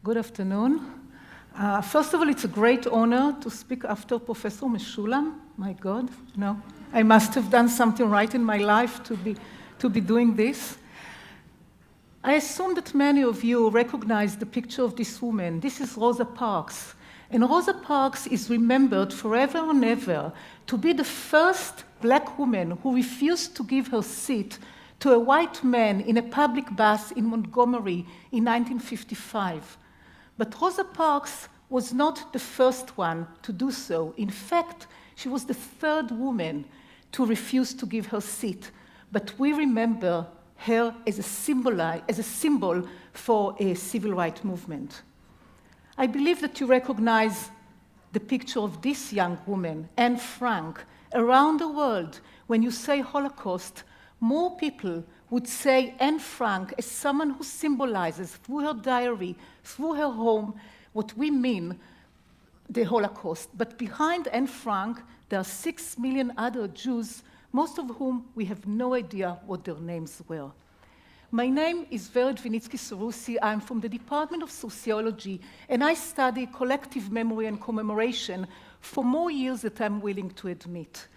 Good afternoon. First of all, it's a great honor to speak after Professor Meshulam. My God, I must have done something right in my life to be doing this. I assume that many of you recognize the picture of this woman. This is Rosa Parks. And Rosa Parks is remembered forever and ever to be the first black woman who refused to give her seat to a white man in a public bus in Montgomery in 1955. But Rosa Parks was not the first one to do so. In fact, she was the third woman to refuse to give her seat. But we remember her as a symbol for a civil rights movement. I believe that you recognize the picture of this young woman, Anne Frank. Around the world, when you say Holocaust, more people would say Anne Frank as someone who symbolizes through her diary, through her home, what we mean, the Holocaust. But behind Anne Frank, there are 6 million other Jews, most of whom we have no idea what their names were. My name is Vinitzky Seroussi. I'm from the Department of Sociology, and I study collective memory and commemoration for more years than I'm willing to admit.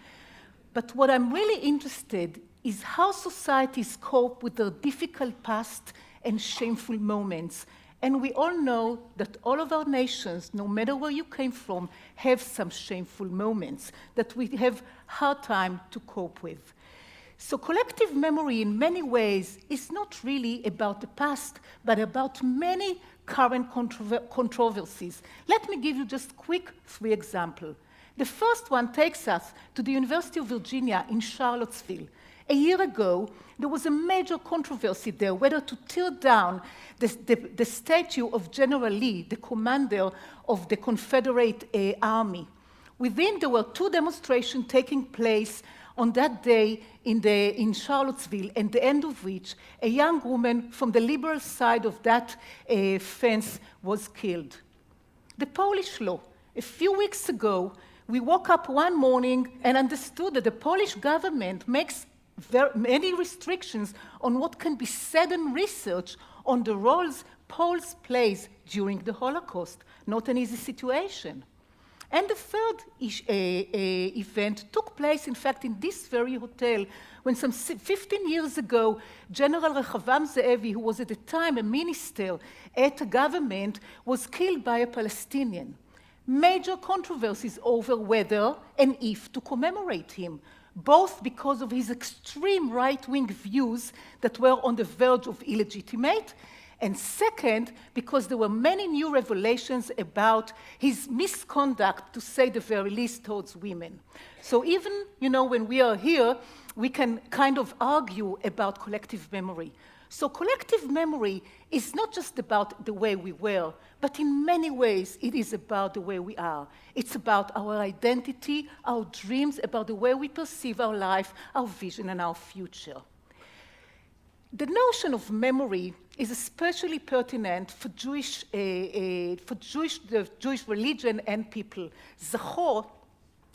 But what I'm really interested is how societies cope with their difficult past and shameful moments. And we all know that all of our nations, no matter where you came from, have some shameful moments that we have hard time to cope with. So collective memory in many ways is not really about the past, but about many current controversies. Let me give you just quick 3 examples. The first one takes us to the University of Virginia in Charlottesville. A year ago, there was a major controversy there whether to tear down the statue of General Lee, the commander of the Confederate Army. Within, there were 2 demonstrations taking place on that day in Charlottesville, at the end of which a young woman from the liberal side of that fence was killed. The Polish law. A few weeks ago, we woke up one morning and understood that the Polish government makes many restrictions on what can be said and researched on the roles Poles plays during the Holocaust. Not an easy situation. And the third event took place, in fact, in this very hotel, when some 15 years ago, General Rehavam Ze'evi, who was at the time a minister at the government, was killed by a Palestinian. Major controversies over whether and if to commemorate him, both because of his extreme right-wing views that were on the verge of illegitimate, and second, because there were many new revelations about his misconduct, to say the very least, towards women. So even, when we are here, we can kind of argue about collective memory. So collective memory is not just about the way we were, but in many ways it is about the way we are. It's about our identity, our dreams, about the way we perceive our life, our vision, and our future. The notion of memory is especially pertinent for the Jewish religion and people. Zachor,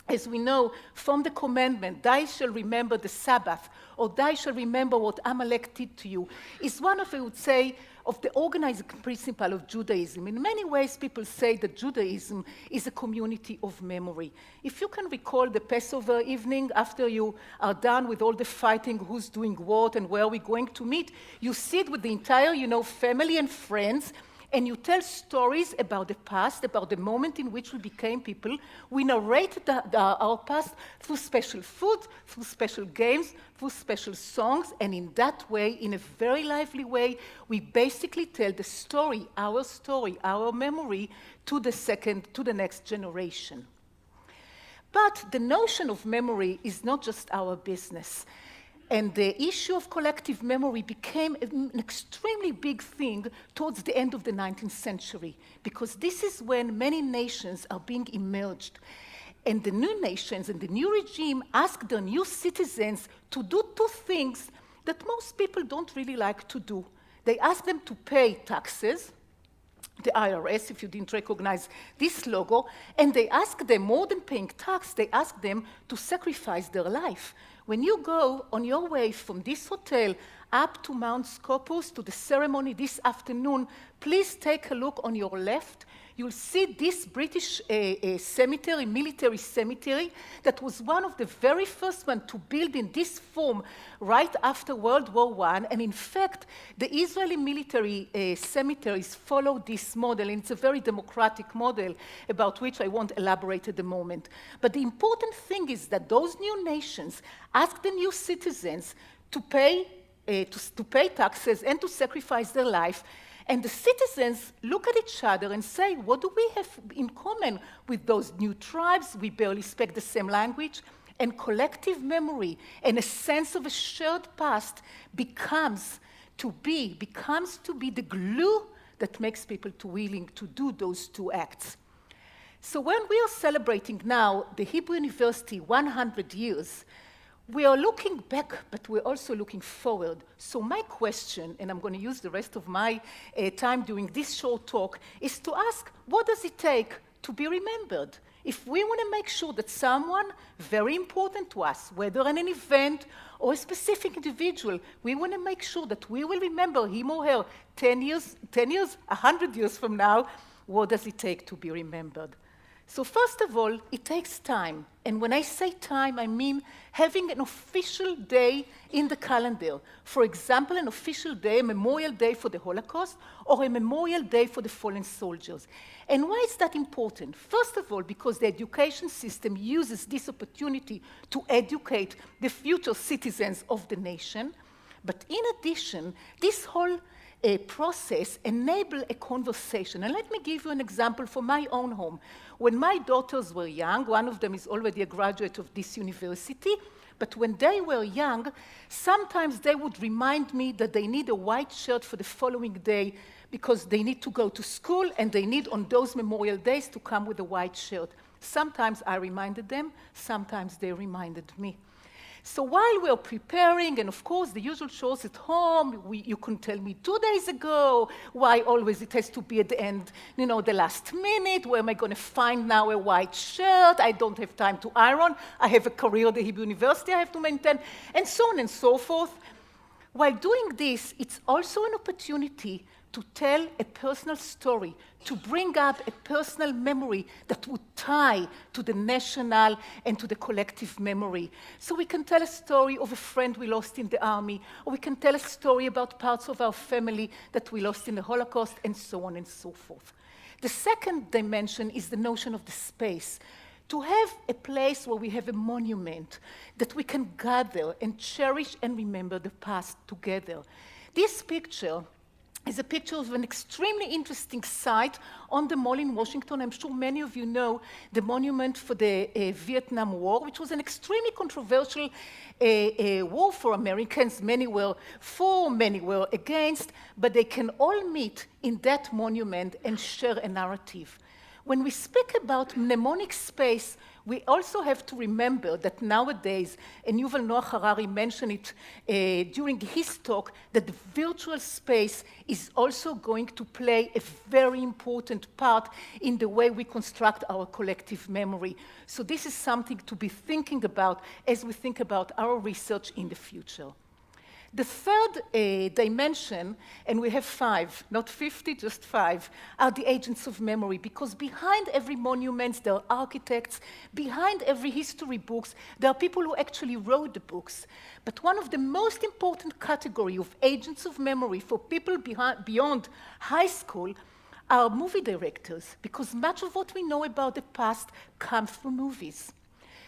as we know from the commandment, "Thou shalt remember the Sabbath," or "Thou shalt remember what Amalek did to you," is one of, I would say, of the organizing principle of Judaism. In many ways, people say that Judaism is a community of memory. If you can recall the Passover evening, after you are done with all the fighting, who's doing what and where we're going to meet, you sit with the entire, family and friends, and you tell stories about the past, about the moment in which we became people. We narrate our past through special food, through special games, through special songs, and in that way, in a very lively way, we basically tell the story, our memory, to the next generation. But the notion of memory is not just our business. And the issue of collective memory became an extremely big thing towards the end of the 19th century, because this is when many nations are being emerged. And the new nations and the new regime ask their new citizens to do 2 things that most people don't really like to do. They ask them to pay taxes, the IRS, if you didn't recognize this logo, and they ask them, more than paying tax, they ask them to sacrifice their life, When you go on your way from this hotel up to Mount Scopus to the ceremony this afternoon, please take a look on your left. You'll see this British cemetery, military cemetery, that was one of the very first ones to build in this form right after World War I. And in fact, the Israeli military cemeteries follow this model, and it's a very democratic model about which I won't elaborate at the moment. But the important thing is that those new nations ask the new citizens to pay taxes and to sacrifice their life. And the citizens look at each other and say, what do we have in common with those new tribes? We barely speak the same language. And collective memory and a sense of a shared past becomes to be the glue that makes people willing to do those two acts. So when we are celebrating now the Hebrew University 100 years, we are looking back, but we're also looking forward. So my question, and I'm going to use the rest of my time during this short talk, is to ask, what does it take to be remembered? If we want to make sure that someone very important to us, whether in an event or a specific individual, we want to make sure that we will remember him or her 10 years, 100 years from now, what does it take to be remembered? So first of all, it takes time. And when I say time, I mean having an official day in the calendar. For example, an official day, a memorial day for the Holocaust, or a memorial day for the fallen soldiers. And why is that important? First of all, because the education system uses this opportunity to educate the future citizens of the nation. But in addition, this whole process enables a conversation. And let me give you an example from my own home. When my daughters were young, one of them is already a graduate of this university, but when they were young, sometimes they would remind me that they need a white shirt for the following day because they need to go to school and they need on those memorial days to come with a white shirt. Sometimes I reminded them, sometimes they reminded me. So while we're preparing, and of course the usual chores at home, you can tell me 2 days ago, why always it has to be at the end, the last minute, where am I going to find now a white shirt? I don't have time to iron. I have a career at the Hebrew University I have to maintain, and so on and so forth. While doing this, it's also an opportunity to tell a personal story, to bring up a personal memory that would tie to the national and to the collective memory. So we can tell a story of a friend we lost in the army, or we can tell a story about parts of our family that we lost in the Holocaust, and so on and so forth. The second dimension is the notion of the space. To have a place where we have a monument that we can gather and cherish and remember the past together. This picture is a picture of an extremely interesting site on the Mall in Washington. I'm sure many of you know the monument for the Vietnam War, which was an extremely controversial war for Americans. Many were for, many were against, but they can all meet in that monument and share a narrative. When we speak about mnemonic space, we also have to remember that nowadays, and Yuval Noah Harari mentioned it during his talk, that the virtual space is also going to play a very important part in the way we construct our collective memory. So this is something to be thinking about as we think about our research in the future. The third dimension, and we have 5, not 50, just 5, are the agents of memory, because behind every monument, there are architects. Behind every history books, there are people who actually wrote the books. But one of the most important categories of agents of memory for people beyond high school are movie directors, because much of what we know about the past comes from movies.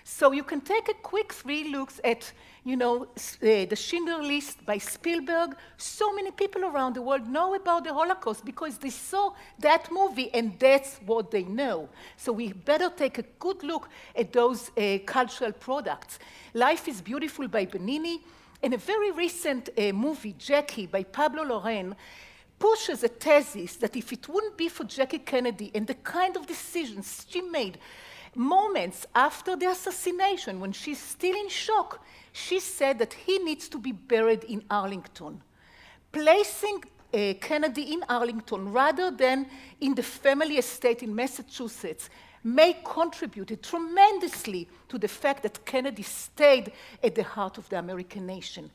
So you can take a quick 3 looks at, the Schindler List by Spielberg. So many people around the world know about the Holocaust because they saw that movie and that's what they know. So we better take a good look at those cultural products. Life is Beautiful by Benini, and a very recent movie, Jackie, by Pablo Larraín, pushes a thesis that if it wouldn't be for Jackie Kennedy and the kind of decisions she made moments after the assassination, when she's still in shock, she said that he needs to be buried in Arlington. Placing Kennedy in Arlington rather than in the family estate in Massachusetts may contribute tremendously to the fact that Kennedy stayed at the heart of the American nation.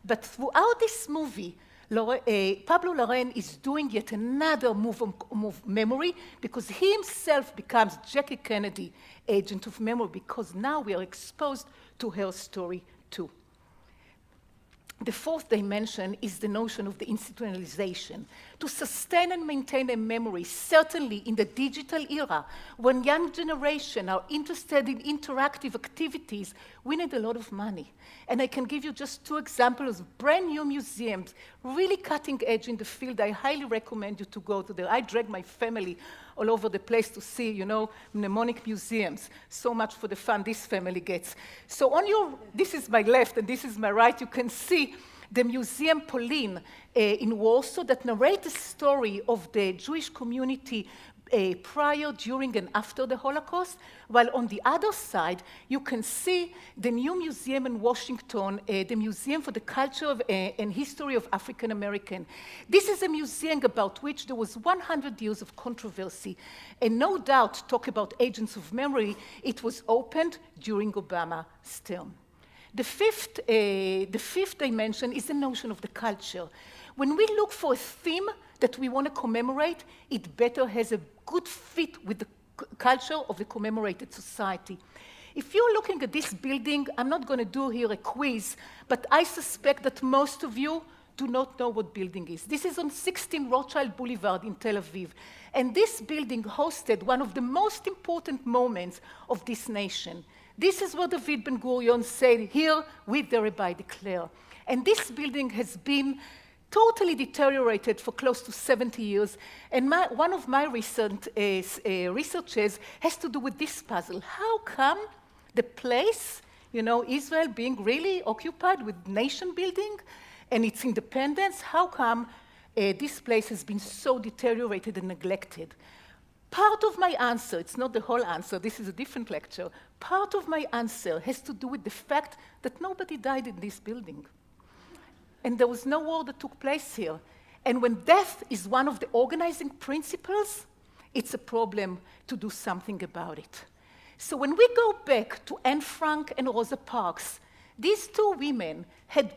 But throughout this movie, Pablo Larraín is doing yet another move of memory, because he himself becomes Jackie Kennedy, agent of memory, because now we are exposed to her story too. The fourth dimension is the notion of the institutionalization. To sustain and maintain a memory, certainly in the digital era, when young generation are interested in interactive activities, we need a lot of money. And I can give you just 2 examples of brand new museums, really cutting edge in the field. I highly recommend you to go to them. I drag my family all over the place to see, you know, mnemonic museums. So much for the fun this family gets. So this is my left and this is my right, you can see the Museum Pauline in Warsaw that narrates the story of the Jewish community prior, during, and after the Holocaust, while on the other side, you can see the new museum in Washington, the Museum for the Culture and History of African American. This is a museum about which there was 100 years of controversy, and no doubt, talk about agents of memory, it was opened during Obama's term. The fifth dimension is the notion of the culture. When we look for a theme that we want to commemorate, it better has a good fit with the culture of the commemorated society. If you're looking at this building, I'm not going to do here a quiz, but I suspect that most of you do not know what building is. This is on 16 Rothschild Boulevard in Tel Aviv. And this building hosted one of the most important moments of this nation. This is what David Ben-Gurion said, "Here we thereby declare." And this building has been totally deteriorated for close to 70 years. And one of my recent researches has to do with this puzzle. How come the place, you know, Israel being really occupied with nation building and its independence, how come this place has been so deteriorated and neglected? Part of my answer, it's not the whole answer, this is a different lecture, part of my answer has to do with the fact that nobody died in this building. And there was no war that took place here. And when death is one of the organizing principles, it's a problem to do something about it. So when we go back to Anne Frank and Rosa Parks, these 2 women had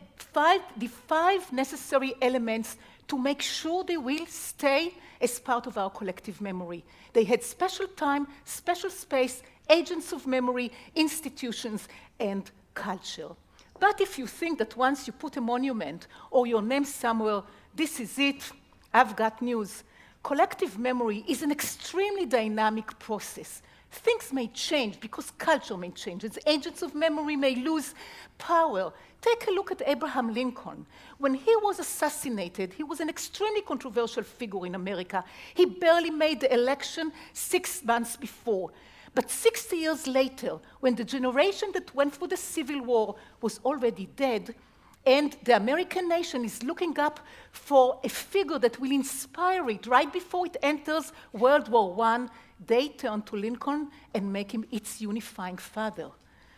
the 5 necessary elements to make sure they will stay as part of our collective memory. They had special time, special space, agents of memory, institutions, and culture. But if you think that once you put a monument or your name somewhere, this is it, I've got news. Collective memory is an extremely dynamic process. Things may change because culture may change. Its agents of memory may lose power. Take a look at Abraham Lincoln. When he was assassinated, he was an extremely controversial figure in America. He barely made the election 6 months before. But 60 years later, when the generation that went through the Civil War was already dead, and the American nation is looking up for a figure that will inspire it right before it enters World War I, they turn to Lincoln and make him its unifying father.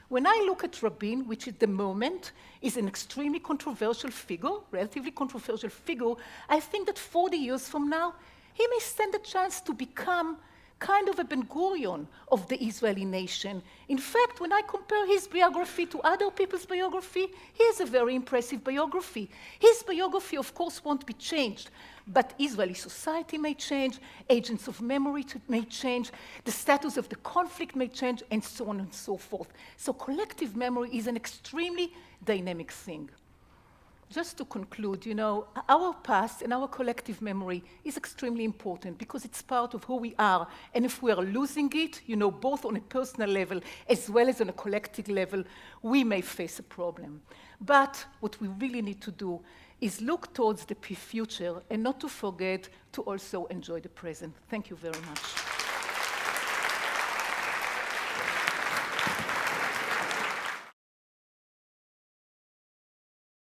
When I look at Rabin, which at the moment is an extremely controversial figure, relatively controversial figure, I think that 40 years from now, he may stand a chance to become kind of a Ben-Gurion of the Israeli nation. In fact, when I compare his biography to other people's biography, he has a very impressive biography. His biography, of course, won't be changed, but Israeli society may change, agents of memory may change, the status of the conflict may change, and so on and so forth. So collective memory is an extremely dynamic thing. Just to conclude, you know, our past and our collective memory is extremely important because it's part of who we are. And if we are losing it, you know, both on a personal level as well as on a collective level, we may face a problem. But what we really need to do is look towards the future and not to forget to also enjoy the present. Thank you very much.